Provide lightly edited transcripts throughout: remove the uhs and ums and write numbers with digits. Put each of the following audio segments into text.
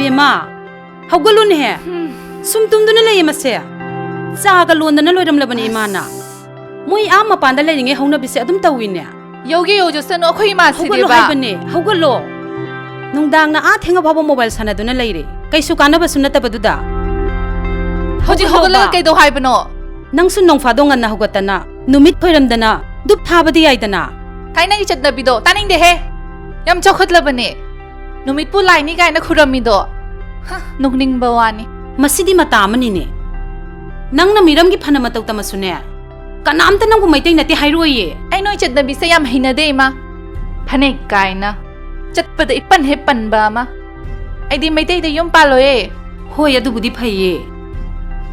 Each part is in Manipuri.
Bema, how galun here? Sumtum do na lay masaya. Sa galun na loy ramlaban ni Imana. Muy ama panda lay nge hona bise adum tawin niya. Yogi yojo san okhoy ma si ba. How galo? Nung dang na ating baba mobile sana do na lay re. Kay sukana ba sunata baduda? Hoji hogala kay do hay bano. Nang sunong fadongan na hugatan na. Numit phoiram dana. Dup thaba di ay dana. Kay nang Chatnabigi do taning de he. Yam chokhat labani. Numit po lai ni kay na khurami do. Nungning bawani. Masidi matamani ne. Nang namiram gi phana mataw tamasune. Kanamta nang gumaitay nati hayroye. Ay noy Chatnabigi sa yam hinade ma. Phanek kay na. Chatpada ipan he pan ba ma. Ay di maitay de yum paloye. Hoy adubudi phaye.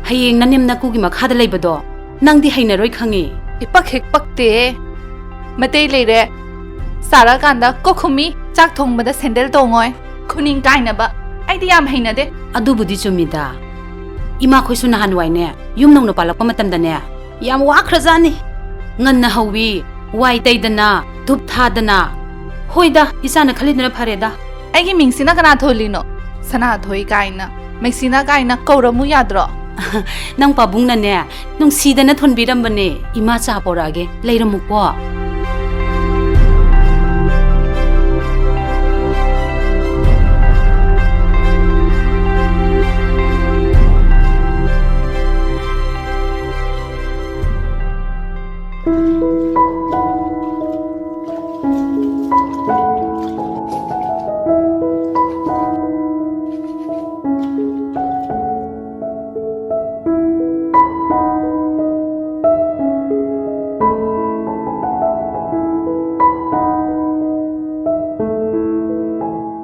Hayeng nanem na kugi makhada leibado. Nang di hainaroi khangi. Ipak hek pakte. Matay leire. Sara kanda kokhumi chak thongbada sandal tongoy. Khuning kay na ba. Ay di yam hainade. Adubudi chumida. Ima khoi su nahanwai ne. Yum nong no palakpa matamda ne. Yam wakrajani. Ngan na hawi. Wai taidana. Dup thadana. Hoida isana khalidna phareda. Ay gi mingsina kana tholino. Sana thoi kaina. Meksina kaina kauramu yadro. Nang pabung na ne. Nung sida na thonbiram bane. Ima cha porage. Leiramu ko.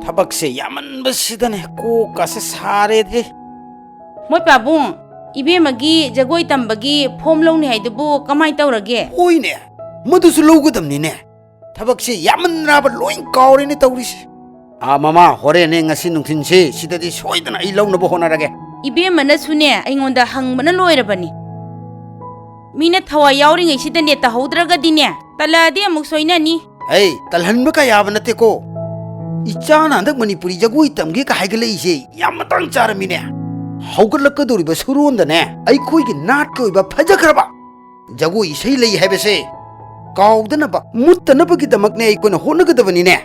Tabakse yaman basidane ko kase sare de. Moi pabung ibe magi jagoi tambagi phom longni haidubu kamai tawrage. Hoine madusu lowgadamni ne. Tabakse yaman raba loin kawre ne tawrisi. Mama hore ne ngasi nungthinse sidadi soidana ai lawnabo honarage. Ibe mana sune aingonda hangbana loirabani. Mina thawa yawri ngai sidane tahoudraga dine. Taladi amuk soinani. Hey, talhanba ka yaba nate ko. Ichana andak Manipuri jagoi tamge ka haigale ise yamatang charamine. Haugalakadori ba surunda ne. Ai khoi gi nat ko ba phajakraba. Jagoi sei lei habese. Kaudana ba muttana ba gi damak ne ai kono honagadabani ne.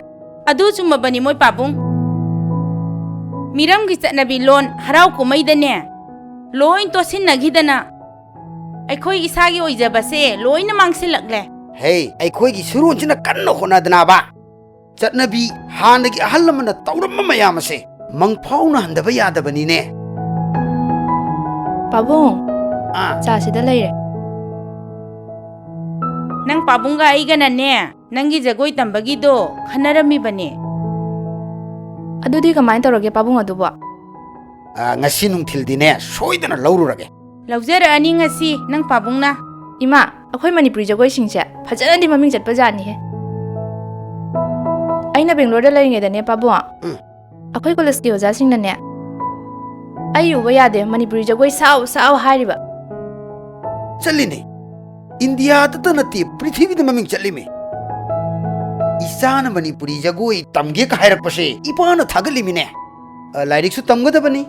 Adu chumabani moi pabung. Miram gi Chatnabi lon harau kumai dane. Loin to sin nagidana. Ai khoi isagi oijabase loin na mangsilagle. Hey, ai khoi gi surunchina kanno honadana ba. Chatnabi hanagi ahallamana tawramma mayamase mangphauna handaba yadabani ne. Pabung. Cha sida leire. Nang pabungga aigana ne. Nangi jagoi tambagi do khanarami bane. Adudi kamai tawrage pabung aduba. Ngasi nungthildine soidana laururage. Laujara ani ngasi nang pabungna. Ima, akhoi Manipuri jagoi singse phajana di maming chatpa jani he. Aina Bangalore da lainge da ne pabung. Akhoi college ki oja sing na ne. Ai uba yade Manipuri jagoi sao hairiba. Challine. India ta nati prithvi da maming chalime. Isana Manipuri jagoi tamge ka hairakpase ipana thagalimi ne. Lairiksu tamgadabani.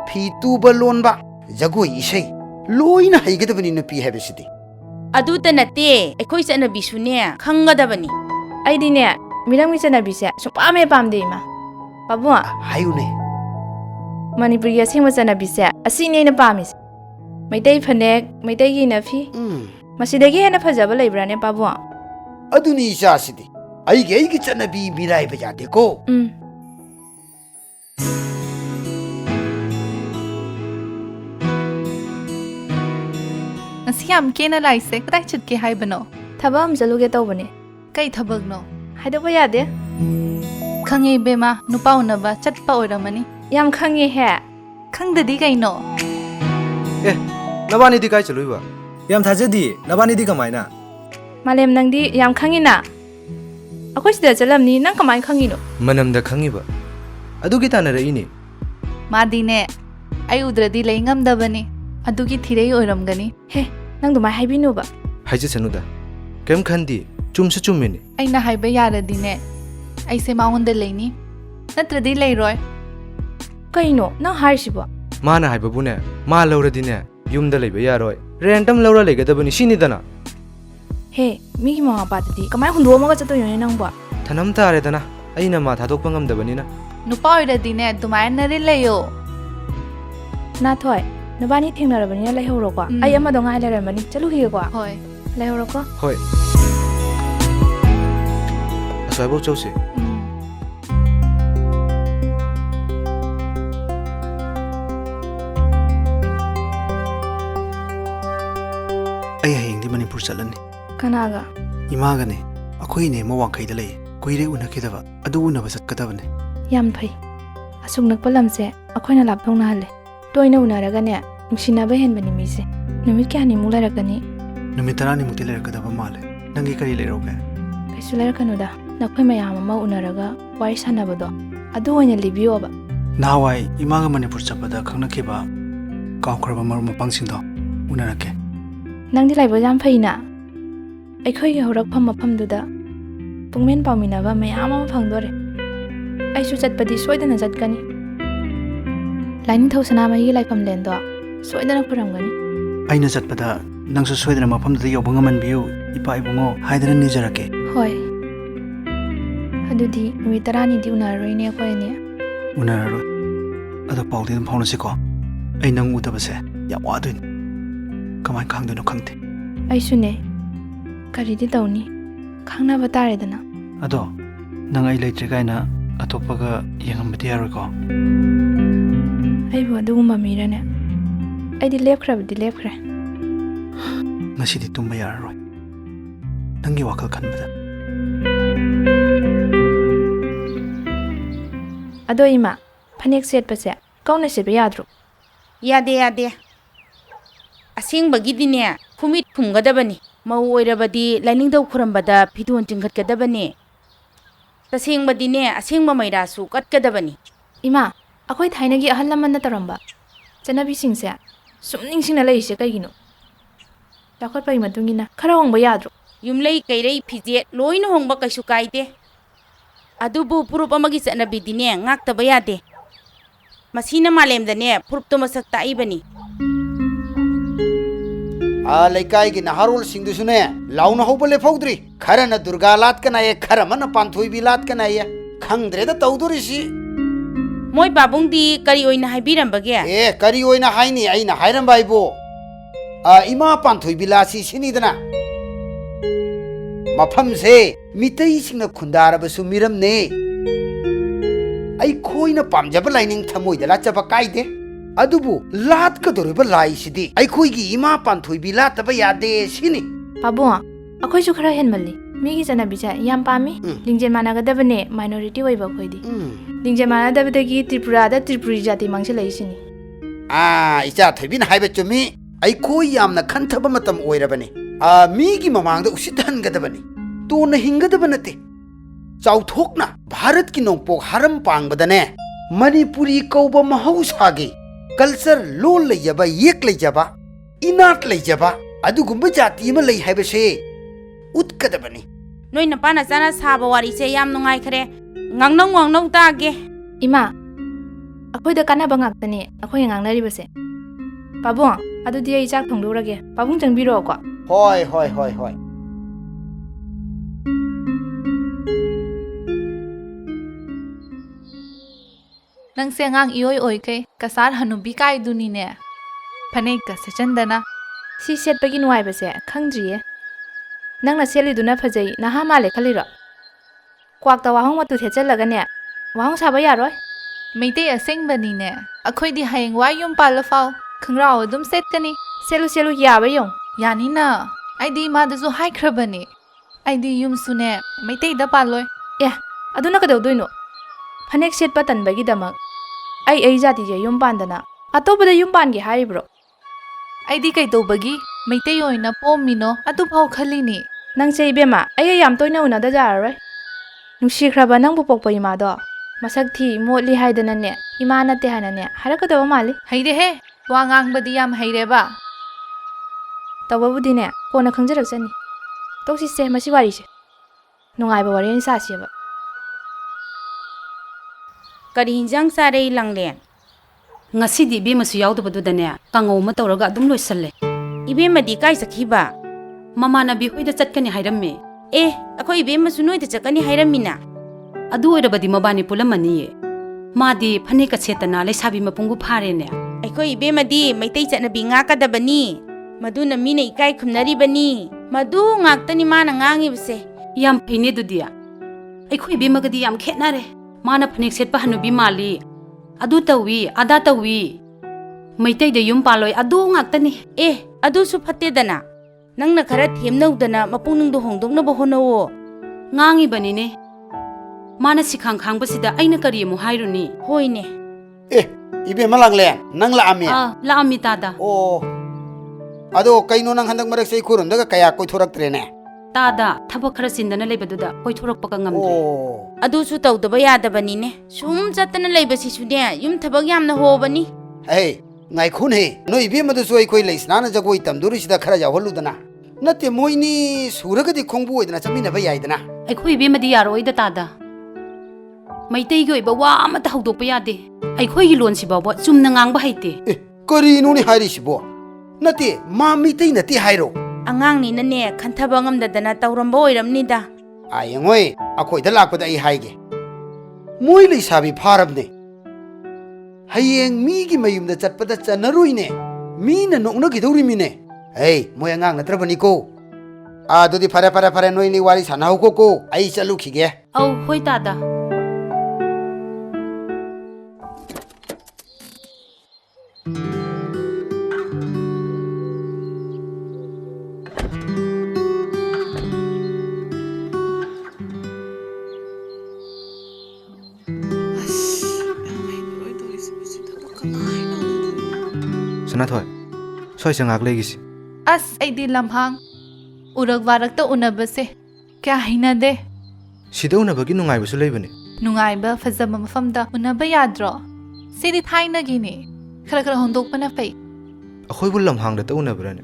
Phi tuba lonba jagoi isai loina haigadabani nupi habesidi. Adu ta nate akhoi Chatnabi sune khangadabani. Ai di ne Miram gi Chatnabi se so pame pamde ima. Pabung hayune. Manipuri asing machanabise asini aina pamis. Maitai phanek, maitai gi nafi. Masidagi hena phajaba leibrane pabu. Aduni isa sidi. Aigi chanabi mirai bajate ko. Ngasi yam kena laise kadai chutke haibano. Thabam jaluge tawbane. Kai thabagno. Haidoba yade. Khange bema nupa unaba chatpa oiramani. Yam khange he. Khangdadi kaino. Nabani di kai chaluiba. Yam thajadi nabani di kamaina. Malem nangdi yam khangina. Akoi sida chalamni nang kamai khangino. Manamda khangiba. Adugi tanara ini. Madine ai udradi leingamdabani. Adugi thirei oiramgani. He, nang dumai haibinuba. Haije sanuda. Kem khandi chumsu chumini. Aina haiba yaradine. Aise maunde leini. Natradi leiroi. Kaino, nang hairsibo. Mana haibabune. Ma lauradine. Yumda leiba yaroi. Random laura leigadabani sinidana. He, migi mama patadi kamai hundu amaga chato yone nangba. Thanam taredana. Aina ma thadokpa ngamdabanina. Nupa oiradine dumai nari leyo. Na thoi, nabani thengnarabani laihoro kwa. Ai ama donga leramani chalu hi kwa. Hoi. Laihoro ko. Hoi. Aswaibo chause. Ai hayengdi Manipur chalani. Kanaga. Imagane. Akoi ne mo wangkhaida lei. Koire unakidaba. Adu unaba chatkadabane. Yam phai. Asung nakpa lamse akoina lapthongna halle. Toina unaragane nungsinaba henbani mise. Numit kyani mu larakani. Numit 10 mukti lerakadaba male. Nangi kari leroge. Kaisu larakanoda. Nakhoi mayam ama unaraga wari sanabado. Adu oina libiyoba. Nahawai imaga Manipur chapada khangnakiba kaukhraba marum mapangsingdo unarake. Nangdi laibo yam phaina. Aikhoi gi horakpham maphamduda pungmen pawminaba mayam ama phangdore. Aisu chatpadi soidana chatkani. Lainin thosana mai laifam lendo soidana puramgani. Aina chatpada nangsu soidana maphamda yobanga manbiu ipa ibungo haidana nijarake. Hoi. Adudi numi 10 di unaroine koine. Unararo. Ado pawdi dum phawnasiko. Ai nang udabase yam waduin. Kamai khangdono khangte. Aisune. Karidi tawni. Khangna bataredana. Ado nang ai leitre kaina atopaga yengambati yaroko. Aibu adugumba mirane. Aidi lepkhrabdi lepkhre. Ngasidi tumba yararoi. Nangi wakal khanbada. Ado ima phanek setpase kauna setba yadru. Yade. Asingbagidine khumit khumgadabani. Mau oirabadi lainingdau khurambada phidon chingkhatgadabani. Tasingmadine asingba mairasu katgadabani. Ima, akhoi thainagi ahal lamanna taramba. Chanabi singse sumning singna leise kaigino. Takhot pai matungina khara hongba yadru. Yumlei kairei phije loina hongba kaisu kaide. Adubu purup amagi chanabidine ngaktaba yade. Masina malemdane purupto masak taibani. Laikai gi naharol singdusune launa hobale faudri. Kharana Durga lat kana ye kharamana panthoi bi lat kana ye. Khangdre da tawdurisi. Moi babungdi kari oina haibirambage. Kari oina haini aina hairamba ibo. Ima panthoi bilasi sinidana. Mafamse mitai singna khundarabsu miramne. Ai khoina pamjaba laining thamoida lachaba kaide. Adubu lat ka doriba lai sidi ai khoi gi ima panthoi bi lat ba yade sini. Pabu, akhoi su khara henmalli. Migi chanabi cha yam pami lingjen managadabane minority oiba khoidi. Lingjen manadabadagi Tripura da Tripuri jati mangse laisini. Icha thoibin haiba chumi ai khoi yamna khanthaba matam oirabani. Migi mamangda usithangadabani. To na hingadabante. Chauthokna Bharat ki nongpok haram pangbadane Manipuri kauba mahausagi culture lol leyaba yek leyaba inat leyaba adugumba jati ma lei haibase utkadabani. Noi na pana sana saba wari se yam nungai khare ngangnong tage. Ima, akhoi da kanaba ngaktani akhoi ngangnari base. Pabu, adudi ai chak thongdorage. Pabung changbiro ko. Hoi. ꯅꯪꯁꯦ ꯑꯉꯥꯡ ꯏꯑꯣꯏ ꯑꯣꯏꯈꯩ ꯀꯁꯥꯔ ꯍꯅꯨꯕꯤ ꯀꯥꯏꯗꯨꯅꯤꯅꯦ ꯐꯅꯦꯛꯀ ꯁꯦꯠꯆꯟꯗꯅ ꯁꯤ ꯁꯦꯠꯄꯒꯤ ꯅꯨꯡꯉꯥꯏꯕꯁꯦ ꯈꯪꯗ꯭ꯔꯤꯌꯦ ꯅꯪꯅ ꯁꯦꯠꯂꯤꯗꯨꯅ ꯐꯖꯩ ꯅꯍꯥ ꯃꯥꯜꯂꯦ ꯈꯜꯂꯤꯔꯣ ꯀ꯭ꯋꯥꯛꯇ ꯋꯥꯍꯣꯡ ꯃꯇꯨ ꯊꯦꯠꯆꯜꯂꯒꯅꯦ ꯋꯥꯍꯣꯡ ꯁꯥꯕ ꯌꯥꯔꯣꯏ ꯃꯩꯇꯩ ꯑꯁꯦꯡꯕꯅꯤꯅꯦ ꯑꯩꯈꯣꯏꯗꯤ ꯍꯌꯦꯡꯋꯥꯏ ꯌꯨꯝ ꯄꯥꯜꯂ ꯐꯥꯎ ꯈꯣꯡꯒ꯭ꯔꯥꯎ ꯑꯗꯨꯝ ꯁꯦꯠꯀꯅꯤ ꯁꯦꯠꯂꯨ ꯌꯥꯕ ꯌꯦꯡꯉꯨ ꯌꯥꯅꯤꯅ ꯑꯩꯗꯤ ꯏꯃꯥꯗꯁꯨ ꯍꯥꯏꯈ꯭ꯔꯕꯅꯦ ꯑꯩꯗꯤ ꯌꯨꯝꯁꯨꯅꯦ ꯃꯩꯇꯩꯗ ꯄꯥꯜꯂꯣꯏ ꯑꯦ ꯑꯗꯨꯅ ꯀꯩꯗꯧꯗꯣꯏꯅꯣ ꯐꯅꯦꯛ ꯁꯦꯠꯄ ꯇꯟꯕꯒꯤꯗꯃꯛ ꯑꯩ ꯖꯥꯇꯤꯁꯦ ꯌꯨꯝ ꯄꯥꯟꯗꯅ ꯑꯇꯣꯞꯄꯗ ꯌꯨꯝ ꯄꯥꯟꯒꯦ ꯍꯥꯏꯔꯤꯕ꯭ꯔꯣ ꯑꯩꯗꯤ ꯀꯩꯗꯧꯕꯒꯤ ꯃꯩꯇꯩ ꯑꯣꯏꯅ ꯄꯣꯝꯃꯤꯅꯣ ꯑꯗꯨꯐꯥꯎ ꯈꯜꯂꯤꯅꯤ ꯅꯪꯁꯦ ꯏꯕꯦꯝꯃ ꯑꯩꯒ ꯌꯥꯝ ꯇꯣꯏꯅ ꯎꯅꯗ ꯌꯥꯔꯔꯣꯏ ꯅꯨꯡꯁꯤꯈ꯭ꯔꯕ ꯅꯪꯕు ꯄꯣꯛꯄ ꯏꯃꯥꯗꯣ ꯃꯁꯛ ꯊꯤ ꯃꯣꯠꯂꯤ ꯍꯥꯏꯗꯅꯅꯦ ꯏꯃꯥ ꯅꯠꯇꯦ ꯍꯥꯏꯅꯅꯦ ꯍꯥꯏꯔꯛꯀꯗꯕ ꯃꯥꯜꯂꯤ ꯍꯩꯔꯦꯍꯦ ꯋꯥ ꯉꯥꯡꯕꯗꯤ ꯌꯥꯝ ꯍꯩꯔꯦꯕ ꯇꯧꯕꯕꯨꯗꯤꯅꯦ ꯀꯣꯟꯅ ꯈꯪꯖꯔꯛꯆꯅꯤ ꯇꯣꯛꯁꯤꯁꯦ ꯃꯁꯤ ꯋꯥꯔꯤꯁꯦ ꯅꯨꯡꯉꯥꯏꯕ ꯋꯥꯔꯤ ꯑꯣꯏꯅ ꯁꯥꯁꯦꯕ ꯀꯔꯤ ꯏꯟꯖꯥꯡ ꯆꯥꯔꯦ ꯂꯪꯂꯦꯟ ꯉꯁꯤꯗꯤ ꯏꯕꯦꯝꯃꯁꯨ ꯌꯥꯎꯗꯕꯗꯨꯗꯅꯦ ꯀꯥꯡꯉꯧ ꯑꯃ ꯇꯧꯔꯒ ꯑꯗꯨꯝ ꯂꯣꯏꯁꯜꯂꯦ ꯏꯕꯦꯝꯃꯗꯤ ꯀꯥꯏ ꯆꯠꯈꯤꯕ ꯃꯃꯥꯟꯅꯕꯤ ꯍꯣꯏꯗ ꯆꯠꯀꯅꯤ ꯍꯥꯏꯔꯝꯃꯦ ꯑꯦ ꯑꯩꯈꯣꯏ ꯏꯕꯦꯝꯃꯁꯨ ꯅꯣꯏꯗ ꯆꯠꯀꯅꯤ ꯍꯥꯏꯔꯝꯃꯤꯅ ꯑꯗꯨ ꯑꯣꯏꯔꯕꯗꯤ ꯃꯕꯥꯅꯤ ꯄꯨꯜꯂꯝꯃꯅꯤꯌꯦ ꯃꯥꯗꯤ ꯐꯅꯦꯛꯀ ꯁꯦꯠꯇꯅ ꯂꯩꯁꯥꯕꯤ ꯃꯄꯨꯡꯕꯨ ꯐꯥꯔꯦꯅꯦ ꯑꯩꯈꯣꯏ ꯏꯕꯦꯝꯃꯗꯤ ꯃꯩꯇꯩ ꯆꯠꯅꯕꯤ ꯉꯥꯛꯀꯗꯕꯅꯤ ꯃꯗꯨꯅ ꯃꯤꯅ ꯏꯀꯥꯏ ꯈꯨꯝꯅꯔꯤꯕꯅꯤ ꯃꯗꯨ ꯉꯥꯛꯇꯅꯤ ꯃꯥꯅ ꯉꯥꯡꯉꯤꯕꯁꯦ ꯌꯥꯝ ꯐꯩꯅꯦ ꯑꯗꯨꯗꯤ ꯑꯩꯈꯣꯏ ꯏꯕꯦꯝꯃꯒꯗꯤ ꯌꯥꯝ ꯈꯦꯠꯅꯔꯦ ꯃꯥꯅ ꯐꯅꯦꯛ ꯁꯦꯠꯄ ꯍꯅꯨꯕꯤ ꯃꯥꯜꯂꯤ ꯑꯗꯨ ꯇꯧꯋꯤ ꯑꯗꯥ ꯇꯧꯋꯤ ꯃꯩꯇꯩꯗ ꯌꯨꯝ ꯄꯥꯜꯂꯣꯏ ꯑꯗꯨ ꯉꯥꯛꯇꯅꯤ ꯑꯦ ꯑꯗꯨꯁꯨ ꯐꯠꯇꯦꯗꯅ ꯅꯪꯅ ꯈꯔ ꯊꯦꯝꯅꯧꯗꯅ ꯃꯄꯨꯛꯅꯤꯡꯗꯣ ꯍꯣꯡꯗꯣꯛꯅꯕ ꯍꯣꯠꯅꯋꯣ ꯉꯥꯡꯉꯤꯕꯅꯤꯅꯦ ꯃꯥꯅ ꯁꯤꯈꯥꯡ ꯈꯥꯡꯕꯁꯤꯗ ꯑꯩꯅ ꯀꯔꯤ ꯑꯃꯨꯛ ꯍꯥꯏꯔꯨꯅꯤ ꯍꯣꯏꯅꯦ ꯏꯕꯦꯝꯃ ꯂꯥꯡꯂꯦꯟ ꯅꯪ ꯂꯥꯛꯑꯝꯃꯤ ꯂꯥꯛꯑꯝꯃꯤ ꯇꯥꯗ ꯑꯣ ꯑꯗꯣ ꯀꯩꯅꯣ ꯅꯪ ꯍꯟꯗꯛ ꯃꯔꯛꯁꯦ ꯑꯩꯈꯣꯏꯔꯣꯝꯗꯒ ꯀꯌꯥ ꯀꯣꯏꯊꯣꯔꯛꯇ꯭ꯔꯦꯅꯦ ꯇꯥꯗ ꯊꯕꯛ ꯈꯔ ꯆꯤꯟꯗꯅ ꯂꯩꯕꯗꯨꯗ ꯀꯣꯏꯊꯣꯔꯛꯄꯒ ꯉꯝꯗ꯭ꯔꯦ ꯑꯣ ꯑꯗꯨꯁꯨ ꯇꯧꯗꯕ ꯌꯥꯗꯕꯅꯤꯅꯦ ꯁꯨꯝ ꯆꯠꯇꯅ ꯂꯩꯕꯁꯤꯁꯨꯅꯦ ꯌꯨꯝ ꯊꯕꯛ ꯌꯥꯝꯅ ꯍꯣꯕꯅꯤ ꯍꯦ ꯉꯥꯏꯈꯣꯅꯦ ꯅꯣꯏ ꯏꯕꯦꯝꯃꯗꯨꯁꯨ ꯑꯩꯈꯣꯏ ꯂꯩꯁꯅꯥꯅ ꯖꯒꯣꯏ ꯇꯝꯗꯣꯔꯤꯁꯤꯗ ꯈꯔ ꯌꯥꯎꯍꯜꯂꯨꯗꯅ ꯅꯠꯇꯦ ꯃꯣꯏꯅꯤ ꯁꯨꯔꯒꯗꯤ ꯈꯣꯡꯕꯨ ꯑꯣꯏꯗꯅ ꯆꯠꯃꯤꯟꯅꯕ ꯌꯥꯏꯗꯅ ꯑꯩꯈꯣꯏ ꯏꯕꯦꯝꯃꯗꯤ ꯌꯥꯔꯣꯏꯗ ꯇꯥꯗ ꯃꯩꯇꯩꯒꯤ ꯑꯣꯏꯕ ꯋꯥ ꯑꯃꯠꯇ ꯍꯧꯗꯣꯛꯄ ꯌꯥꯗꯦ ꯑꯩꯈꯣꯏꯒꯤ ꯂꯣꯟꯁꯤ ꯐꯥꯎꯕ ꯆꯨꯝꯅ ꯉꯥꯡꯕ ꯍꯩꯇꯦ ꯀꯔꯤꯅꯣꯅꯦ ꯍꯥꯏꯔꯤꯁꯤꯕꯣ ꯅꯠꯇꯦ ꯃꯥ ꯃꯩꯇꯩ ꯅꯠꯇꯦ ꯍꯥꯏꯔꯣ ꯑꯉꯥꯡꯅꯤꯅꯅꯦ ꯈꯟꯊꯕ ꯉꯝꯗꯗꯅ ꯇꯧꯔꯝꯕ ꯑꯣꯏꯔꯝꯅꯤꯗ ꯌꯦꯡꯉꯣꯏ ꯑꯩꯈꯣꯏꯗ ꯂꯥꯛꯄꯗ ꯑꯩ ꯍꯥꯏꯒꯦ ꯃꯣꯏ ꯂꯩꯁꯥꯕꯤ ꯐꯥꯔꯕꯅꯦ ꯍꯌꯦꯡ ꯃꯤꯒꯤ ꯃꯌꯨꯝꯗ ꯆꯠꯄꯗ ꯆꯟꯅꯔꯣꯏꯅꯦ ꯃꯤꯅ ꯅꯣꯛꯅꯈꯤꯗꯧꯔꯤꯃꯤꯅꯦ ꯍꯩ ꯃꯣꯏ ꯑꯉꯥꯡ ꯅꯠꯇ꯭ꯔꯕꯅꯤꯀꯣ ꯑꯗꯨꯗꯤ ꯐꯔꯦ ꯅꯣꯏꯅꯤ ꯋꯥꯔꯤ ꯁꯥꯟꯅꯍꯧꯀꯣ ꯑꯩ ꯆꯠꯂꯨꯈꯤꯒꯦ ꯑꯧ ꯍꯣꯏ ꯇꯥꯗ ꯁꯅꯥꯊꯣꯏ ꯁ꯭ꯋꯥꯏ ꯉꯥꯛ ꯂꯩꯒꯤꯁꯤ ꯑꯁ ꯑꯩꯗꯤ ꯂꯝꯍꯥꯡ ꯎꯔꯛ ꯋꯥꯔꯛꯇ ꯎꯅꯕꯁꯦ ꯀꯌꯥ ꯍꯩꯅꯗꯦ ꯁꯤꯗ ꯎꯅꯕꯒꯤ ꯅꯨꯡꯉꯥꯏꯕꯁꯨ ꯂꯩꯕꯅꯦ ꯅꯨꯡꯉꯥꯏꯕ ꯐꯖꯕ ꯃꯐꯝꯗ ꯎꯅꯕ ꯌꯥꯗ꯭ꯔꯣ ꯁꯤꯗꯤ ꯊꯥꯏꯅꯒꯤꯅꯦ ꯈꯔ ꯍꯣꯡꯗꯣꯛꯄꯅ ꯐꯩ ꯑꯩꯈꯣꯏꯕꯨ ꯂꯝꯍꯥꯡꯗꯇ ꯎꯅꯕ꯭ꯔꯅꯦ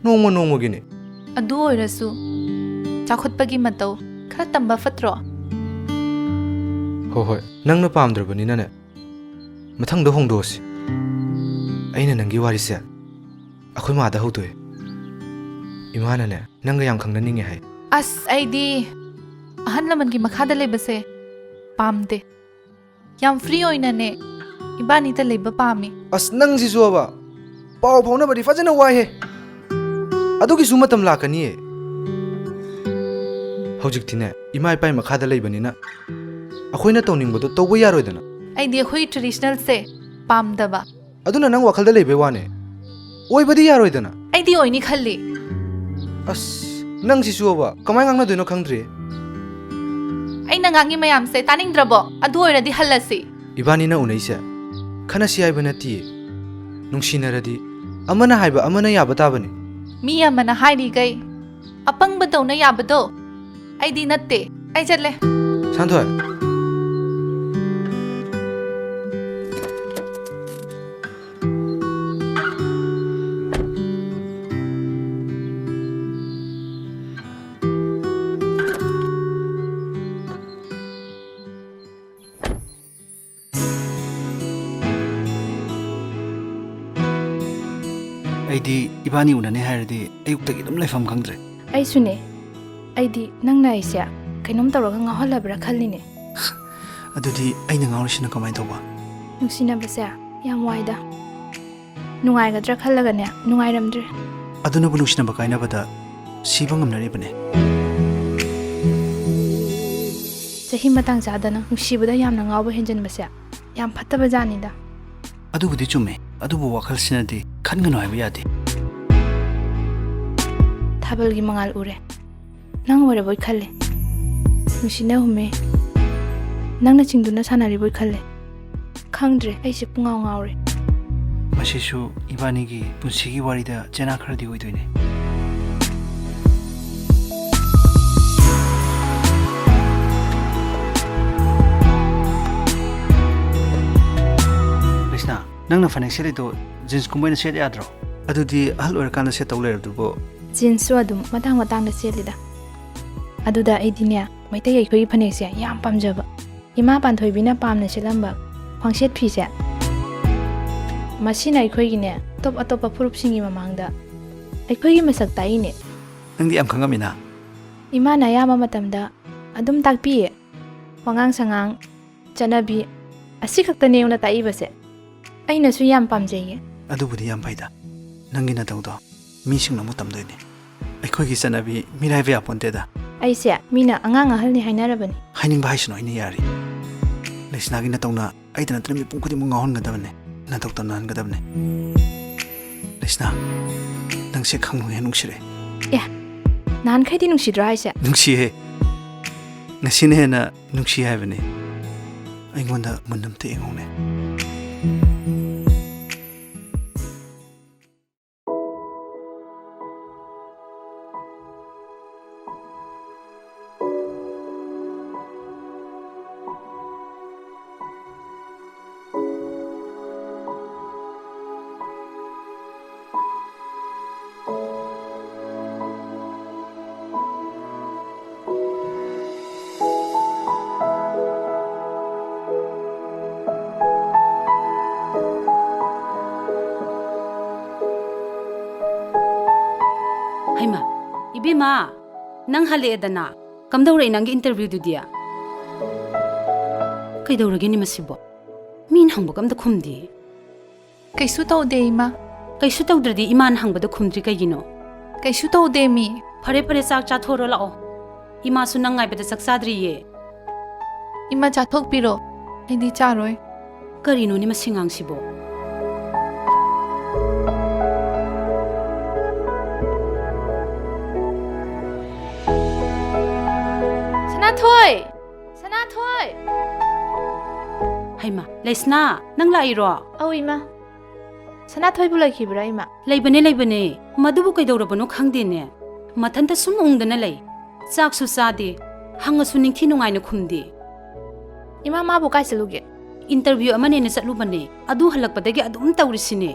ꯅꯣꯡꯃꯒꯤꯅꯦ ꯑꯗꯨ ꯑꯣꯏꯔꯁꯨ ꯆꯥꯎꯈꯠꯄꯒꯤ ꯃꯇꯧ ꯈꯔ ꯇꯝꯕ ꯐꯠꯇ꯭ꯔꯣ ꯍꯣꯏ ꯅꯪꯅ ꯄꯥꯝꯗ꯭ꯔꯕꯅꯤꯅꯅꯦ ꯃꯊꯪꯗ ꯍꯣꯡꯗꯣꯛꯑꯁꯤ ꯑꯩꯅ ꯅꯪꯒꯤ ꯋꯥꯔꯤꯁꯦ ꯑꯩꯈꯣꯏ ꯃꯥꯗ ꯍꯧꯗꯣꯛꯑꯦ ꯏꯃꯥꯅꯅꯦ ꯅꯪꯒ ꯌꯥꯝ ꯈꯪꯅꯅꯤꯡꯉꯦ ꯍꯥꯏ ꯑꯁ ꯑꯩꯗꯤ ꯑꯍꯜ ꯂꯃꯟꯒꯤ ꯃꯈꯥꯗ ꯂꯩꯕꯁꯦ ꯄꯥꯝꯗꯦ ꯌꯥꯝ ꯐ꯭ꯔꯤ ꯑꯣꯏꯅꯅꯦ ꯏꯕꯥꯅꯤꯇ ꯂꯩꯕ ꯄꯥꯝꯃꯤ ꯑꯁ ꯅꯪꯁꯤꯁꯨꯕ ꯄꯥꯎ ꯐꯥꯎꯅꯕꯗꯤ ꯐꯖꯅ ꯋꯥꯏꯍꯦ ꯑꯗꯨꯒꯤꯁꯨ ꯃꯇꯝ ꯂꯥꯛꯀꯅꯤꯌꯦ ꯍꯧꯖꯤꯛꯇꯤꯅꯦ ꯏꯃꯥ ꯏꯄꯥꯒꯤ ꯃꯈꯥꯗ ꯂꯩꯕꯅꯤꯅ ꯑꯩꯈꯣꯏꯅ ꯇꯧꯅꯤꯡꯕꯗꯣ ꯇꯧꯕ ꯌꯥꯔꯣꯏꯗꯅ ꯑꯩꯗꯤ ꯑꯩꯈꯣꯏ ꯇ꯭ꯔꯦꯗꯤꯁꯅꯦꯜꯁꯦ ꯄꯥꯝꯗꯕ ꯑꯗꯨꯅ ꯅꯪ ꯋꯥꯈꯜꯗ ꯂꯩꯕꯩ ꯋꯥꯅꯦ ꯑꯣꯏꯕꯗꯤ ꯌꯥꯔꯣꯏꯗꯅ ꯑꯩꯗꯤ ꯑꯣꯏꯅꯤ ꯈꯜꯂꯤ ꯑꯁ ꯅꯪꯁꯤꯁꯨꯕ ꯀꯃꯥꯏ ꯉꯥꯡꯅꯗꯣꯏꯅꯣ ꯈꯪꯗ꯭ꯔꯤ ꯑꯩꯅ ꯉꯥꯡꯉꯤ ꯃꯌꯥꯝꯁꯦ ꯇꯥꯅꯤꯡꯗ꯭ꯔꯕꯣ ꯑꯗꯨ ꯑꯣꯏꯔꯗꯤ ꯍꯜꯂꯁꯤ ꯏꯕꯥꯅꯤꯅ ꯎꯅꯩꯁꯦ ꯈꯟꯅꯁꯤ ꯍꯥꯏꯕ ꯅꯠꯇꯤꯌꯦ ꯅꯨꯡꯁꯤꯅꯔꯗꯤ ꯑꯃꯅ ꯍꯥꯏꯕ ꯑꯃꯅ ꯌꯥꯕ ꯇꯥꯕꯅꯤ ꯃꯤ ꯑꯃꯅ ꯍꯥꯏꯔꯤꯒꯩ ꯑꯄꯪꯕ ꯇꯧꯅ ꯌꯥꯕꯗꯣ ꯑꯩꯗꯤ ꯅꯠꯇꯦ ꯑꯩ ꯆꯠꯂꯦ ꯁꯥꯟꯊꯣꯏ ꯑꯩꯗꯤ ꯏꯕꯥꯅꯤ ꯎꯅꯅꯤ ꯍꯥꯏꯔꯗꯤ ꯑꯌꯨꯛꯇꯒꯤ ꯑꯗꯨꯝ ꯂꯩꯐꯝ ꯈꯪꯗ꯭ꯔꯦ ꯑꯩꯁꯨꯅꯦ ꯑꯩꯗꯤ ꯅꯪꯅ ꯑꯩꯁꯦ ꯀꯩꯅꯣꯝ ꯇꯧꯔꯒ ꯉꯥꯎꯍꯜꯂꯕ꯭ꯔꯥ ꯈꯜꯂꯤꯅꯦ ꯑꯗꯨꯗꯤ ꯑꯩꯅ ꯉꯥꯎꯔꯤꯁꯤꯅ ꯀꯃꯥꯏꯅ ꯇꯧꯕ ꯅꯨꯡꯁꯤꯅꯕꯁꯦ ꯌꯥꯝ ꯋꯥꯏꯗ ꯅꯨꯡꯉꯥꯏꯒꯗ꯭ꯔꯥ ꯈꯜꯂꯒꯅꯦ ꯅꯨꯡꯉꯥꯏꯔꯝꯗ꯭ꯔꯦ ꯑꯗꯨꯅꯕꯨ ꯅꯨꯡꯁꯤꯅꯕ ꯀꯥꯏꯅꯕꯗ ꯁꯤꯕ ꯉꯝꯅꯔꯤꯕꯅꯦ ꯆꯍꯤ ꯃꯇꯥꯡ ꯆꯥꯗꯅ ꯅꯨꯡꯁꯤꯕꯗ ꯌꯥꯝꯅ ꯉꯥꯎꯕ ꯍꯦꯟꯖꯟꯕꯁꯦ ꯌꯥꯝ ꯐꯠꯇꯕ ꯖꯥꯠꯅꯤꯗ ꯑꯗꯨꯕꯨꯗꯤ ꯆꯨꯝꯃꯦ ꯑꯗꯨꯕꯨ ꯋꯥꯈꯜꯁꯤꯅꯗꯤ ꯈꯟꯒꯅꯨ ꯍꯥꯏꯕ ꯌꯥꯗꯦ ꯊꯥꯕꯜꯒꯤ ꯃꯉꯥꯜ ꯎꯔꯦ ꯅꯪ ꯑꯣꯏꯔꯕꯣꯏ ꯈꯜꯂꯦ ꯅꯨꯡꯁꯤꯅ ꯍꯨꯝꯃꯦ ꯅꯪꯅ ꯆꯤꯡꯗꯨꯅ ꯁꯥꯟꯅꯔꯤꯕꯣꯏ ꯈꯜꯂꯦ ꯈꯪꯗ꯭ꯔꯦ ꯑꯩꯁꯦ ꯄꯨꯡꯉꯥꯎ ꯉꯥꯎꯔꯦ ꯃꯁꯤꯁꯨ ꯏꯕꯥꯅꯤꯒꯤ ꯄꯨꯟꯁꯤꯒꯤ ꯋꯥꯔꯤꯗ ꯆꯦꯅꯥ ꯈꯔꯗꯤ ꯑꯣꯏꯗꯣꯏꯅꯦ ꯀ꯭ꯔꯤꯁꯅ ꯅꯪꯅ ꯐꯅꯦꯛ ꯁꯦꯠꯂꯤꯗꯣ ꯖꯤꯟꯁꯀꯨꯝꯕ ꯑꯣꯏꯅ ꯁꯦꯠ ꯌꯥꯗ꯭ꯔꯣ ꯑꯗꯨꯗꯤ ꯑꯍꯜ ꯑꯣꯏꯔꯀꯥꯟꯗ ꯁꯦꯠꯇꯧ ꯂꯩꯔꯕꯗꯨꯕꯣ ꯖꯤꯟꯁꯁꯨ ꯑꯗꯨꯝ ꯃꯇꯥꯡ ꯃꯇꯥꯡꯗ ꯁꯦꯠꯂꯤꯗ ꯑꯗꯨꯗ ꯑꯩꯗꯤꯅꯦ ꯃꯩꯇꯩ ꯑꯩꯈꯣꯏꯒꯤ ꯐꯅꯦꯛꯁꯦ ꯌꯥꯝ ꯄꯥꯝꯖꯕ ꯏꯃꯥ ꯄꯥꯟꯊꯣꯏꯕꯤꯅ ꯄꯥꯝꯅ ꯁꯦꯠꯂꯝꯕ ꯈ꯭ꯋꯥꯡꯁꯦꯠ ꯐꯤꯁꯦ ꯃꯁꯤꯅ ꯑꯩꯈꯣꯏꯒꯤꯅꯦ ꯑꯇꯣꯞ ꯑꯇꯣꯞꯄ ꯐꯨꯔꯨꯞꯁꯤꯡꯒꯤ ꯃꯃꯥꯡꯗ ꯑꯩꯈꯣꯏꯒꯤ ꯃꯁꯛ ꯇꯥꯛꯏꯅꯦ ꯅꯪꯗꯤ ꯌꯥꯝ ꯈꯪꯉꯝꯃꯤꯅ ꯏꯃꯥꯅ ꯑꯌꯥꯝꯕ ꯃꯇꯝꯗ ꯑꯗꯨꯝ ꯇꯥꯛꯄꯤꯌꯦ ꯋꯥꯉꯥꯡ ꯁꯉꯥꯡ ꯆꯠꯅꯕꯤ ꯑꯁꯤ ꯈꯛꯇꯅꯦ ꯌꯦꯡꯅ ꯇꯥꯛꯏꯕꯁꯦ ꯑꯩꯅꯁꯨ ꯌꯥꯝ ꯄꯥꯝꯖꯩꯌꯦ ꯑꯗꯨꯕꯨꯗꯤ ꯌꯥꯝ ꯐꯩꯗ ꯅꯪꯒꯤ ꯅꯇꯧꯗꯣ ꯃꯤꯁꯤꯡꯅ ꯑꯃꯨꯛ ꯇꯝꯗꯣꯏꯅꯦ ꯑꯩꯈꯣꯏꯒꯤ ꯆꯠꯅꯕꯤ ꯃꯤꯔꯥꯏꯕ ꯌꯥꯄꯣꯟꯇꯦꯗ ꯑꯩꯁꯦ ꯃꯤꯅ ꯑꯉꯥꯡ ꯑꯍꯜꯅꯤ ꯍꯥꯏꯅꯔꯕꯅꯤ ꯍꯥꯏꯅꯤꯡꯕ ꯍꯥꯏꯁꯅꯨ ꯑꯩꯅ ꯌꯥꯔꯤ ꯂꯩꯁꯅꯥꯒꯤ ꯅꯇꯧꯅ ꯑꯩꯗ ꯅꯠꯇꯅ ꯃꯤꯄꯨꯝ ꯈꯨꯗꯤꯡꯃꯛ ꯉꯥꯎꯍꯟꯒꯗꯕꯅꯦ ꯅꯇꯧ ꯇꯝꯅꯍꯟꯒꯗꯕꯅꯦ ꯂꯩꯁꯅꯥ ꯅꯪꯁꯦ ꯈꯪꯅꯨ ꯍꯦ ꯅꯨꯡꯁꯤꯔꯦ ꯑꯦ ꯅꯍꯥꯟꯈꯩꯗꯤ ꯅꯨꯡꯁꯤꯗ꯭ꯔꯣ ꯍꯥꯏꯁꯦ ꯅꯨꯡꯁꯤꯍꯦ ꯉꯁꯤꯅ ꯍꯦꯟꯅ ꯅꯨꯡꯁꯤ ꯍꯥꯏꯕꯅꯦ ꯑꯩꯉꯣꯟꯗ ꯃꯨꯟꯅ ꯑꯝꯇ ꯌꯦꯡꯍꯧꯅꯦ ꯍꯩꯃ 이ꯕꯦꯝꯃ ꯅꯪ ꯍꯜꯂꯛꯑꯦꯗꯅ ꯀꯝꯗꯧꯔꯛꯏ ꯅꯪꯒꯤ ꯏꯟꯇꯔꯚ꯭ꯌꯨꯗꯨꯗꯤ ꯀꯩꯗꯧꯔꯒꯦꯅꯤ ꯃꯁꯤꯕꯣ ꯃꯤꯅ ꯍꯪꯕꯒ ꯑꯝꯇ ꯈꯨꯝꯗꯦ ꯀꯩꯁꯨ ꯇꯧꯗꯦ ꯏꯃꯥ ꯀꯩꯁꯨ ꯇꯧꯗ꯭ꯔꯗꯤ ꯏꯃꯥꯅ ꯍꯪꯕꯗ ꯈꯨꯝꯗ꯭ꯔꯤ ꯀꯩꯒꯤꯅꯣ ꯀꯩꯁꯨ ꯇꯧꯗꯦ ꯃꯤ ꯐꯔꯦ ꯐꯔꯦ ꯆꯥꯛ ꯆꯥꯊꯣꯔꯣ ꯂꯥꯛꯑꯣ ꯏꯃꯥꯁꯨ ꯅꯪ ꯉꯥꯏꯕꯗ ꯆꯥꯛ ꯆꯥꯗ꯭ꯔꯤꯌꯦ ꯏꯃꯥ ꯆꯥꯊꯣꯛꯄꯤꯔꯣ ꯑꯩꯗꯤ ꯆꯥꯔꯣꯏ ꯀꯔꯤꯅꯣꯅꯦ ꯃꯁꯤ ꯉꯥꯡꯁꯤꯕꯣ ꯁꯅꯥꯊꯣꯏ ꯁꯅꯥꯊꯣꯏ ꯍꯩꯃ ꯂꯩꯁꯅꯥ ꯅꯪ ꯂꯥꯛꯏꯔꯣ ꯑꯧ ꯏꯃꯥ ꯁꯅꯥꯊꯣꯏꯕꯨ ꯂꯩꯈꯤꯕ꯭ꯔꯥ ꯏꯃꯥ ꯂꯩꯕꯅꯦ ꯂꯩꯕꯅꯦ ꯃꯗꯨꯕꯨ ꯀꯩꯗꯧꯔꯕꯅꯣ ꯈꯪꯗꯦꯅꯦ ꯃꯊꯟꯇ ꯁꯨꯝ ꯎꯪꯗꯅ ꯂꯩ ꯆꯥꯛꯁꯨ ꯆꯥꯗꯦ ꯍꯪꯉꯁꯨ ꯅꯤꯡꯊꯤ ꯅꯨꯡꯉꯥꯏꯅ ꯈꯨꯝꯗꯦ ꯏꯃꯥ ꯃꯥꯕꯨ ꯀꯥꯏ ꯆꯠꯂꯨꯒꯦ 인터뷰 ꯑꯃꯅꯦꯅ ꯆꯠꯂꯨꯕꯅꯦ ꯑꯗꯨ ꯍꯜꯂꯛꯄꯗꯒꯤ ꯑꯗꯨꯝ ꯇꯧꯔꯤꯁꯤꯅꯦ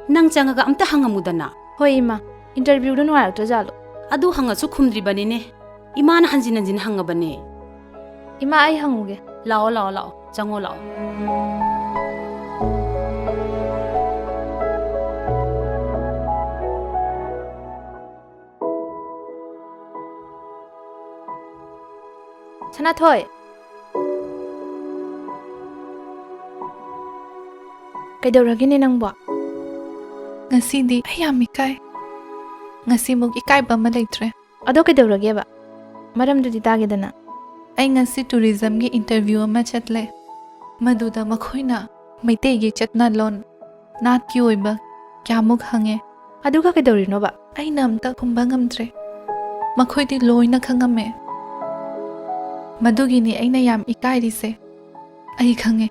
ꯅꯪ ꯆꯪꯉꯒ ꯑꯝꯇ ꯍꯪꯉꯝꯃꯨꯗꯅ ꯍꯣꯏ ꯏꯃꯥ 인터뷰ꯗꯨ ꯅꯨꯡꯉꯥꯏꯔꯛꯇ꯭ꯔꯖꯥꯠꯂꯣ ꯑꯗꯨ ꯍꯪꯉꯁꯨ ꯈꯨꯝꯗ꯭ꯔꯤꯕꯅꯤꯅꯦ ꯏꯃꯥꯅ ꯍꯟꯖꯤꯟ ꯍꯟꯖꯤꯟ ꯍꯪꯉꯕꯅꯦ ꯏꯃꯥ ꯑꯩ ꯍꯪꯉꯨꯒꯦ ꯂꯥꯛꯑꯣ ꯂꯥꯛꯑꯣ ꯂꯥꯛꯑꯣ ꯆꯪꯉꯣ ꯂꯥꯛꯑꯣ ꯁꯅꯥꯊꯣꯏ ꯀꯩꯗꯧꯔꯒꯦꯅꯦ ꯅꯪꯕꯣ ꯉꯁꯤꯗꯤ ꯑꯩ ꯌꯥꯝ ꯏꯀꯥꯏ ꯉꯁꯤꯃꯨꯛ ꯏꯀꯥꯏꯕ ꯑꯃ ꯂꯩꯇ꯭ꯔꯦ ꯑꯗꯣ ꯀꯩꯗꯧꯔꯒꯦꯕ ꯃꯔꯝꯗꯨꯗꯤ ꯇꯥꯒꯦꯗꯅ ꯑꯩ ꯉꯁꯤ ꯇꯨꯔꯤꯖꯝꯒꯤ ꯏꯟꯇꯔꯚ꯭ꯌꯨ ꯑꯃ ꯆꯠꯂꯦ ꯃꯗꯨꯗ ꯃꯈꯣꯏꯅ ꯃꯩꯇꯩꯒꯤ ꯆꯠꯅꯂꯣꯟ ꯅꯥꯠꯀꯤ ꯑꯣꯏꯕ ꯀꯌꯥꯃꯨꯛ ꯍꯪꯉꯦ ꯑꯗꯨꯒ ꯀꯩꯗꯧꯔꯤꯅꯣꯕ ꯑꯩꯅ ꯑꯝꯇ ꯈꯨꯝꯕ ꯉꯝꯗ꯭ꯔꯦ ꯃꯈꯣꯏꯗꯤ ꯂꯣꯏꯅ ꯈꯪꯉꯝꯃꯦ ꯃꯗꯨꯒꯤꯅꯤ ꯑꯩꯅ ꯌꯥꯝ ꯏꯀꯥꯏꯔꯤꯁꯦ ꯑꯩ ꯈꯪꯉꯦ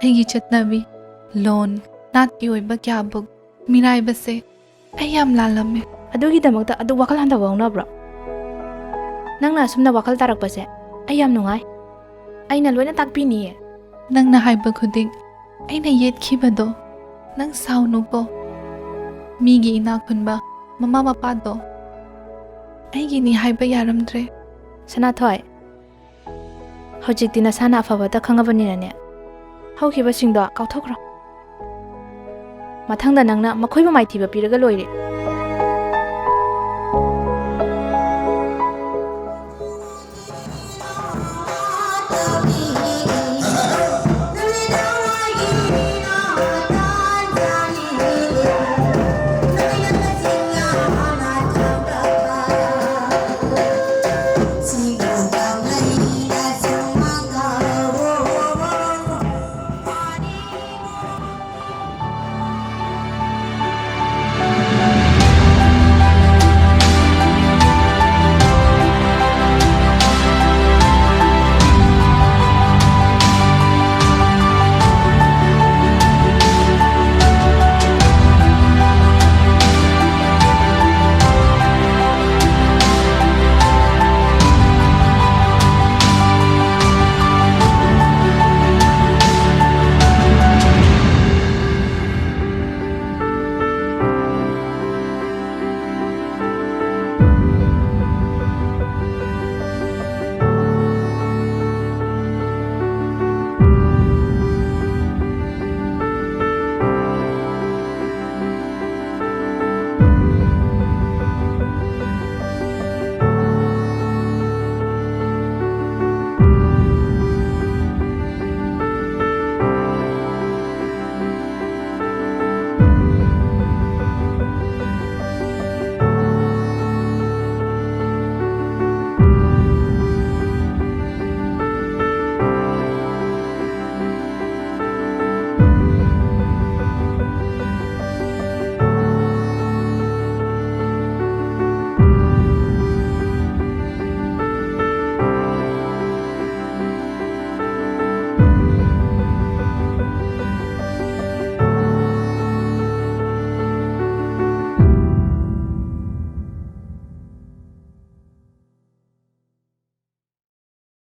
ꯑꯩꯒꯤ ꯆꯠꯅꯕꯤ ꯂꯣꯟ ꯅꯥꯠꯀꯤ ꯑꯣꯏꯕ ꯀꯌꯥꯕꯨꯛ ꯃꯤꯔꯥꯏꯕꯁꯦ ꯑꯩ ꯌꯥꯝ ꯂꯥꯜꯂꯝꯃꯦ ꯑꯗꯨꯒꯤꯗꯃꯛꯇ ꯑꯗꯨ ꯋꯥꯈꯜ ꯍꯟꯊꯕ ꯍꯧꯅꯕ꯭ꯔꯣ ꯅꯪꯅ ꯑꯁꯨꯝꯅ ꯋꯥꯈꯜ ꯇꯥꯔꯛꯄꯁꯦ ꯑꯩ ꯌꯥꯝ ꯅꯨꯡꯉꯥꯏ ꯑꯩꯅ ꯂꯣꯏꯅ ꯇꯥꯛꯄꯤꯅꯤꯌꯦ ꯅꯪꯅ ꯍꯥꯏꯕ ꯈꯨꯗꯤꯡ ꯑꯩꯅ ꯌꯦꯠꯈꯤꯕꯗꯣ ꯅꯪ ꯁꯥꯎꯅꯨꯀꯣ ꯃꯤꯒꯤ ꯏꯅꯥꯛ ꯈꯨꯟꯕ ꯃꯃꯥ ꯃꯄꯥꯗꯣ ꯑꯩꯒꯤꯅꯤ ꯍꯥꯏꯕ ꯌꯥꯔꯝꯗ꯭ꯔꯦ ꯁꯅꯥꯊꯣꯏ ꯍꯧꯖꯤꯛꯇꯤ ꯅꯁꯥꯅ ꯑꯐꯕꯇ ꯈꯪꯉꯕꯅꯤꯅꯅꯦ ꯍꯧꯈꯤꯕꯁꯤꯡꯗꯣ ꯀꯥꯎꯊꯣꯛꯈ꯭ꯔꯣ ꯃꯊꯪꯗ ꯅꯪꯅ ꯃꯈꯣꯏꯕꯨ ꯃꯥꯏꯊꯤꯕ ꯄꯤꯔꯒ ꯂꯣꯏꯔꯦ